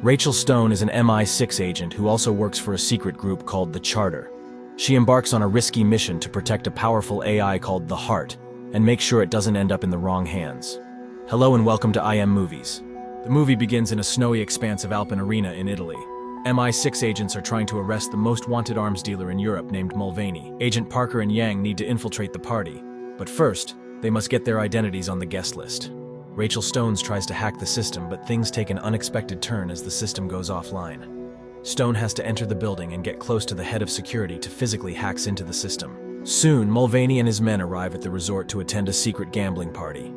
Rachel Stone is an MI6 agent who also works for a secret group called the Charter. She embarks on a risky mission to protect a powerful AI called the Heart and make sure it doesn't end up in the wrong hands. Hello and welcome to IM Movies. The movie begins in a snowy expanse of Alpine Arena in Italy. MI6 agents are trying to arrest the most wanted arms dealer in Europe named Mulvaney. Agent Parker and Yang need to infiltrate the party, but first, they must get their identities on the guest list. Rachel Stone tries to hack the system, but things take an unexpected turn as the system goes offline. Stone has to enter the building and get close to the head of security to physically hack into the system. Soon, Mulvaney and his men arrive at the resort to attend a secret gambling party.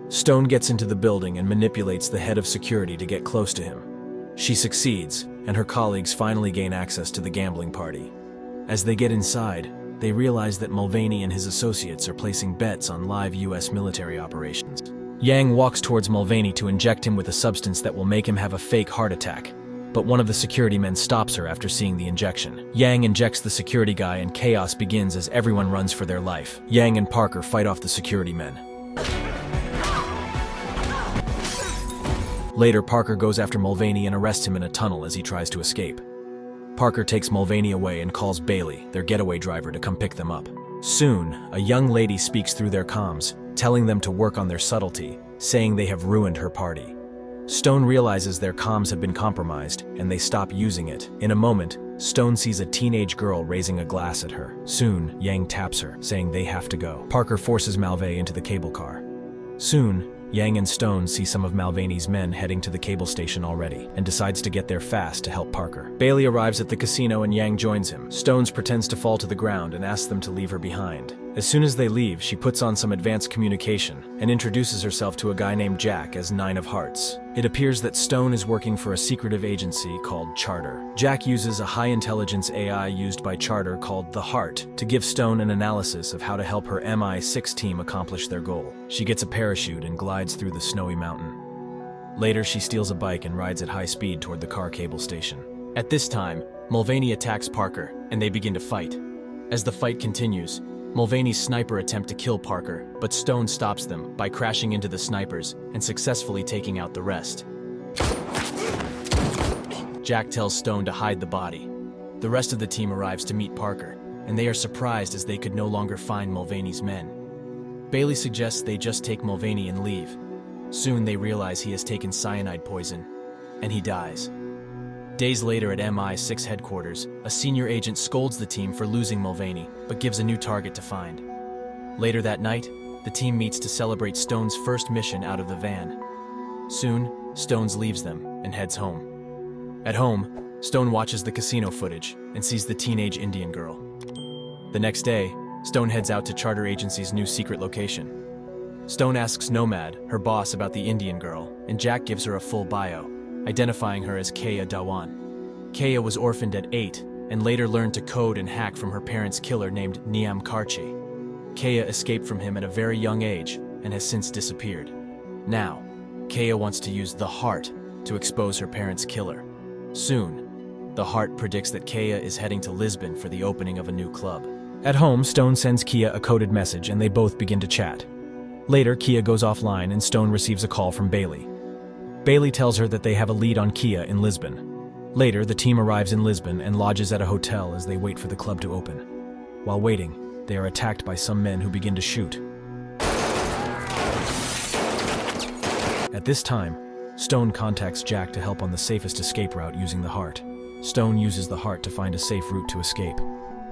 Stone gets into the building and manipulates the head of security to get close to him. She succeeds, and her colleagues finally gain access to the gambling party. As they get inside, they realize that Mulvaney and his associates are placing bets on live US military operations. Yang walks towards Mulvaney to inject him with a substance that will make him have a fake heart attack, but one of the security men stops her after seeing the injection. Yang injects the security guy and chaos begins as everyone runs for their life. Yang and Parker fight off the security men. Later, Parker goes after Mulvaney and arrests him in a tunnel as he tries to escape. Parker takes Mulvaney away and calls Bailey, their getaway driver, to come pick them up. Soon, a young lady speaks through their comms, telling them to work on their subtlety, saying they have ruined her party. Stone realizes their comms have been compromised, and they stop using it. In a moment, Stone sees a teenage girl raising a glass at her. Soon, Yang taps her, saying they have to go. Parker forces Mulvaney into the cable car. Soon, Yang and Stone see some of Mulvaney's men heading to the cable station already, and decides to get there fast to help Parker. Bailey arrives at the casino and Yang joins him. Stone pretends to fall to the ground and asks them to leave her behind. As soon as they leave, she puts on some advanced communication and introduces herself to a guy named Jack as Nine of Hearts. It appears that Stone is working for a secretive agency called Charter. Jack uses a high-intelligence AI used by Charter called the Heart to give Stone an analysis of how to help her MI6 team accomplish their goal. She gets a parachute and glides through the snowy mountain. Later, she steals a bike and rides at high speed toward the car cable station. At this time, Mulvaney attacks Parker, and they begin to fight. As the fight continues, Mulvaney's sniper attempt to kill Parker, but Stone stops them by crashing into the snipers and successfully taking out the rest. Jack tells Stone to hide the body. The rest of the team arrives to meet Parker, and they are surprised as they could no longer find Mulvaney's men. Bailey suggests they just take Mulvaney and leave. Soon they realize he has taken cyanide poison, and he dies. Days later at MI6 headquarters, a senior agent scolds the team for losing Mulvaney, but gives a new target to find. Later that night, the team meets to celebrate Stone's first mission out of the van. Soon, Stone's leaves them and heads home. At home, Stone watches the casino footage and sees the teenage Indian girl. The next day, Stone heads out to Charter Agency's new secret location. Stone asks Nomad, her boss, about the Indian girl, and Jack gives her a full bio, identifying her as Kaya Dawan. Kaya was orphaned at 8 and later learned to code and hack from her parents' killer named Niam Karchi. Kaya escaped from him at a very young age and has since disappeared. Now, Kaya wants to use the Heart to expose her parents' killer. Soon, the Heart predicts that Kaya is heading to Lisbon for the opening of a new club. At home, Stone sends Kia a coded message and they both begin to chat. Later, Kia goes offline and Stone receives a call from Bailey. Bailey tells her that they have a lead on Kia in Lisbon. Later, the team arrives in Lisbon and lodges at a hotel as they wait for the club to open. While waiting, they are attacked by some men who begin to shoot. At this time, Stone contacts Jack to help on the safest escape route using the Heart. Stone uses the Heart to find a safe route to escape,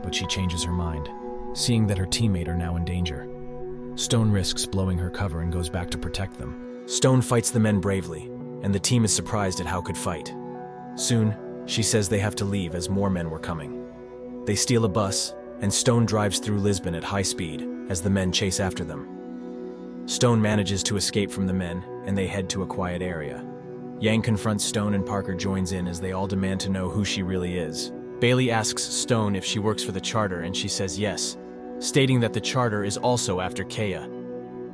but she changes her mind, seeing that her teammate are now in danger. Stone risks blowing her cover and goes back to protect them. Stone fights the men bravely, and the team is surprised at how could fight. Soon, she says they have to leave as more men were coming. They steal a bus, and Stone drives through Lisbon at high speed as the men chase after them. Stone manages to escape from the men, and they head to a quiet area. Yang confronts Stone and Parker joins in as they all demand to know who she really is. Bailey asks Stone if she works for the Charter and she says yes, stating that the Charter is also after Kaya.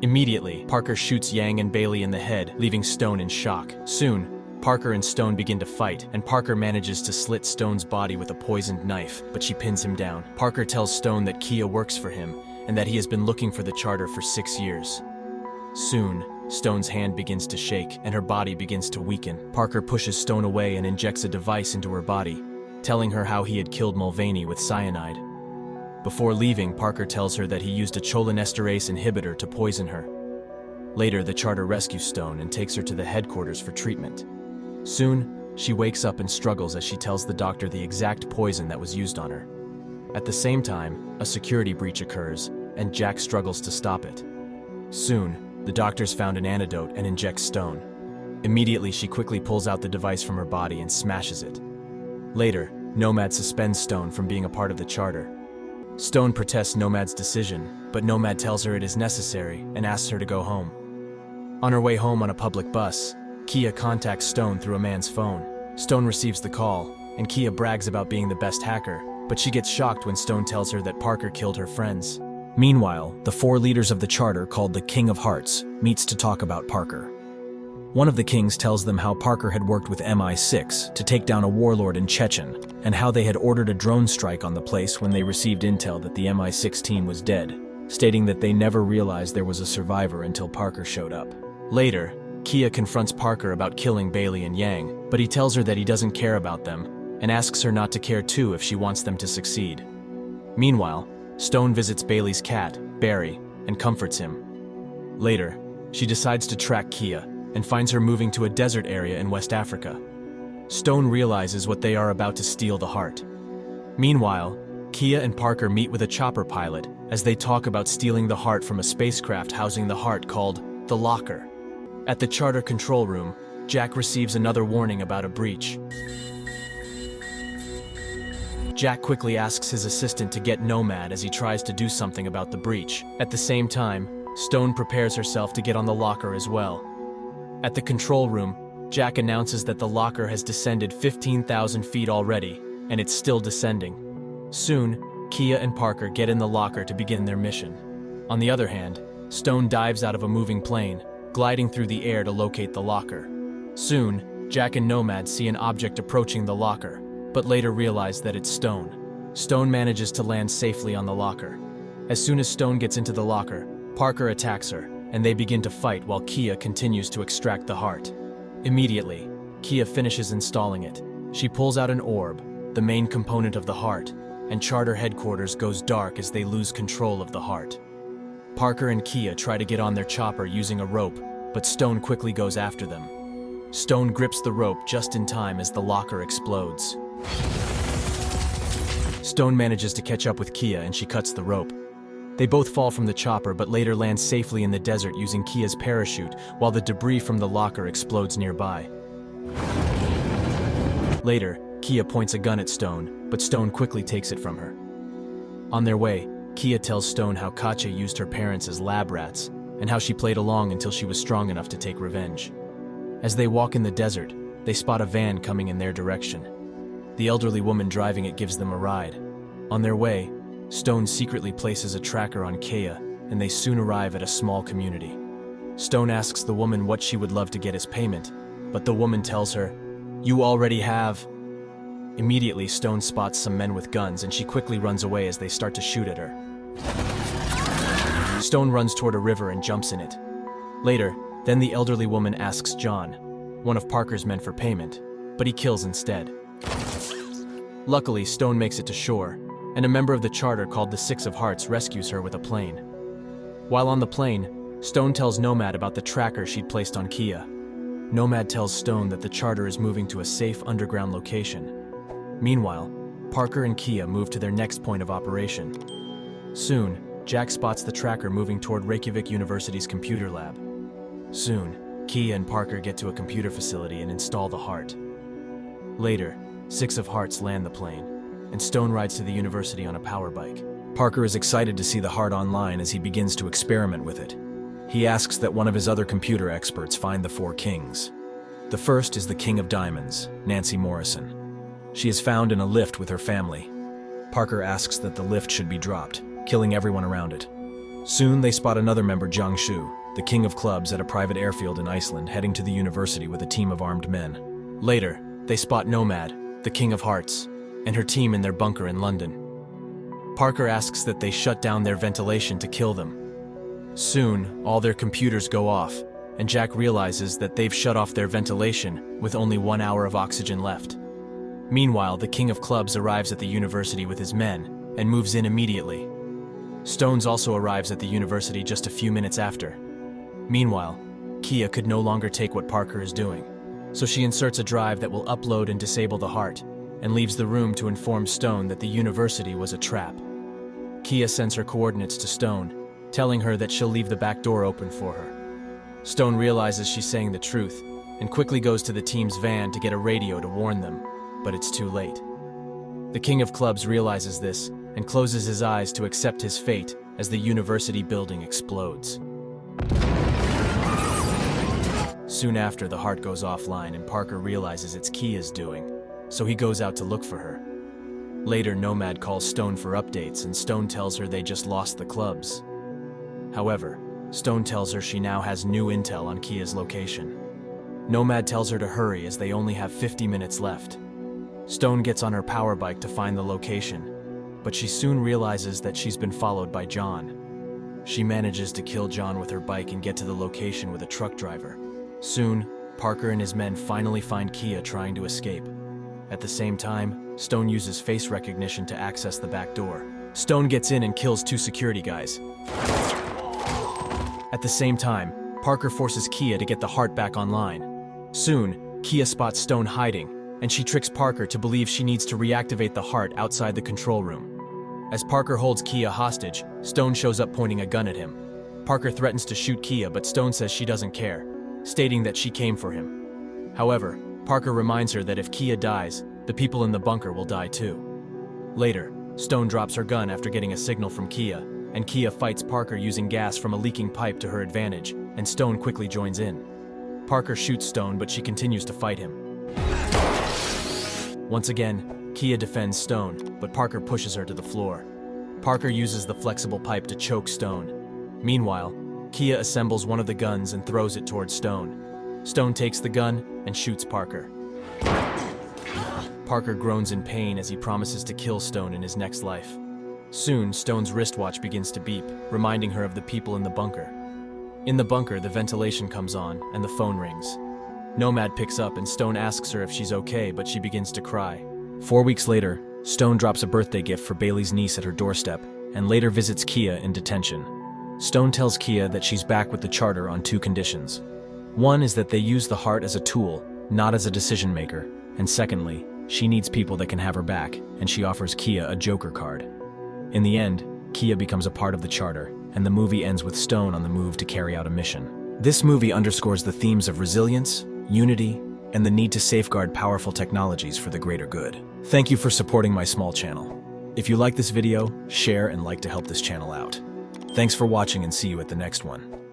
Immediately, Parker shoots Yang and Bailey in the head, leaving Stone in shock. Soon, Parker and Stone begin to fight, and Parker manages to slit Stone's body with a poisoned knife, but she pins him down. Parker tells Stone that Kia works for him, and that he has been looking for the Charter for 6 years. Soon, Stone's hand begins to shake and her body begins to weaken. Parker pushes Stone away and injects a device into her body, telling her how he had killed Mulvaney with cyanide. Before leaving, Parker tells her that he used a cholinesterase inhibitor to poison her. Later, the charter rescues Stone and takes her to the headquarters for treatment. Soon, she wakes up and struggles as she tells the doctor the exact poison that was used on her. At the same time, a security breach occurs, and Jack struggles to stop it. Soon, the doctors found an antidote and inject Stone. Immediately, she quickly pulls out the device from her body and smashes it. Later, Nomad suspends Stone from being a part of the charter. Stone protests Nomad's decision, but Nomad tells her it is necessary and asks her to go home. On her way home on a public bus, Kia contacts Stone through a man's phone. Stone receives the call, and Kia brags about being the best hacker, but she gets shocked when Stone tells her that Parker killed her friends. Meanwhile, the 4 leaders of the charter, called the King of Hearts, meets to talk about Parker. One of the kings tells them how Parker had worked with MI6 to take down a warlord in Chechen, and how they had ordered a drone strike on the place when they received intel that the MI6 team was dead, stating that they never realized there was a survivor until Parker showed up. Later, Kia confronts Parker about killing Bailey and Yang, but he tells her that he doesn't care about them, and asks her not to care too if she wants them to succeed. Meanwhile, Stone visits Bailey's cat, Barry, and comforts him. Later, she decides to track Kia, and finds her moving to a desert area in West Africa. Stone realizes what they are about to steal the heart. Meanwhile, Kia and Parker meet with a chopper pilot as they talk about stealing the heart from a spacecraft housing the heart called the Locker. At the charter control room, Jack receives another warning about a breach. Jack quickly asks his assistant to get Nomad as he tries to do something about the breach. At the same time, Stone prepares herself to get on the Locker as well. At the control room, Jack announces that the Locker has descended 15,000 feet already, and it's still descending. Soon, Kia and Parker get in the Locker to begin their mission. On the other hand, Stone dives out of a moving plane, gliding through the air to locate the Locker. Soon, Jack and Nomad see an object approaching the Locker, but later realize that it's Stone. Stone manages to land safely on the Locker. As soon as Stone gets into the Locker, Parker attacks her, and they begin to fight while Kia continues to extract the heart. Immediately, Kia finishes installing it. She pulls out an orb, the main component of the heart, and charter headquarters goes dark as they lose control of the heart. Parker and Kia try to get on their chopper using a rope, but Stone quickly goes after them. Stone grips the rope just in time as the Locker explodes. Stone manages to catch up with Kia and she cuts the rope. They both fall from the chopper but later land safely in the desert using Kia's parachute while the debris from the Locker explodes nearby. Later, Kia points a gun at Stone, but Stone quickly takes it from her. On their way, Kia tells Stone how Katja used her parents as lab rats and how she played along until she was strong enough to take revenge. As they walk in the desert, they spot a van coming in their direction. The elderly woman driving it gives them a ride. On their way, Stone secretly places a tracker on Kea, and they soon arrive at a small community. Stone asks the woman what she would love to get as payment, but the woman tells her, "You already have." Immediately, Stone spots some men with guns and she quickly runs away as they start to shoot at her. Stone runs toward a river and jumps in it. Later, then the elderly woman asks John, one of Parker's men, for payment, but he kills instead. Luckily, Stone makes it to shore, and a member of the charter called the Six of Hearts rescues her with a plane. While on the plane, Stone tells Nomad about the tracker she'd placed on Kia. Nomad tells Stone that the charter is moving to a safe underground location. Meanwhile, Parker and Kia move to their next point of operation. Soon, Jack spots the tracker moving toward Reykjavik University's computer lab. Soon, Kia and Parker get to a computer facility and install the heart. Later, Six of Hearts land the plane, and Stone rides to the university on a power bike. Parker is excited to see the heart online as he begins to experiment with it. He asks that one of his other computer experts find the 4 kings. The first is the King of Diamonds, Nancy Morrison. She is found in a lift with her family. Parker asks that the lift should be dropped, killing everyone around it. Soon they spot another member, Jiang Shu, the King of Clubs, at a private airfield in Iceland, heading to the university with a team of armed men. Later, they spot Nomad, the King of Hearts, and her team in their bunker in London. Parker asks that they shut down their ventilation to kill them. Soon, all their computers go off, and Jack realizes that they've shut off their ventilation with only 1 hour of oxygen left. Meanwhile, the King of Clubs arrives at the university with his men and moves in immediately. Stones also arrives at the university just a few minutes after. Meanwhile, Kia could no longer take what Parker is doing, so she inserts a drive that will upload and disable the heart, and leaves the room to inform Stone that the university was a trap. Kia sends her coordinates to Stone, telling her that she'll leave the back door open for her. Stone realizes she's saying the truth, and quickly goes to the team's van to get a radio to warn them, but it's too late. The King of Clubs realizes this, and closes his eyes to accept his fate as the university building explodes. Soon after, the heart goes offline and Parker realizes it's Kia's doing, so he goes out to look for her. Later, Nomad calls Stone for updates and Stone tells her they just lost the clubs. However, Stone tells her she now has new intel on Kia's location. Nomad tells her to hurry as they only have 50 minutes left. Stone gets on her power bike to find the location, but she soon realizes that she's been followed by John. She manages to kill John with her bike and get to the location with a truck driver. Soon, Parker and his men finally find Kia trying to escape. At the same time, Stone uses face recognition to access the back door. Stone gets in and kills 2 security guys. At the same time, Parker forces Kia to get the heart back online. Soon, Kia spots Stone hiding, and she tricks Parker to believe she needs to reactivate the heart outside the control room. As Parker holds Kia hostage, Stone shows up pointing a gun at him. Parker threatens to shoot Kia, but Stone says she doesn't care, stating that she came for him. However, Parker reminds her that if Kia dies, the people in the bunker will die too. Later, Stone drops her gun after getting a signal from Kia, and Kia fights Parker using gas from a leaking pipe to her advantage, and Stone quickly joins in. Parker shoots Stone, but she continues to fight him. Once again, Kia defends Stone, but Parker pushes her to the floor. Parker uses the flexible pipe to choke Stone. Meanwhile, Kia assembles one of the guns and throws it towards Stone. Stone takes the gun and shoots Parker. Parker groans in pain as he promises to kill Stone in his next life. Soon, Stone's wristwatch begins to beep, reminding her of the people in the bunker. In the bunker, the ventilation comes on and the phone rings. Nomad picks up and Stone asks her if she's okay, but she begins to cry. 4 weeks later, Stone drops a birthday gift for Bailey's niece at her doorstep and later visits Kia in detention. Stone tells Kia that she's back with the charter on 2 conditions. One is that they use the heart as a tool, not as a decision maker, and secondly, she needs people that can have her back, and she offers Kia a Joker card. In the end, Kia becomes a part of the charter, and the movie ends with Stone on the move to carry out a mission. This movie underscores the themes of resilience, unity, and the need to safeguard powerful technologies for the greater good. Thank you for supporting my small channel. If you like this video, share and like to help this channel out. Thanks for watching and see you at the next one.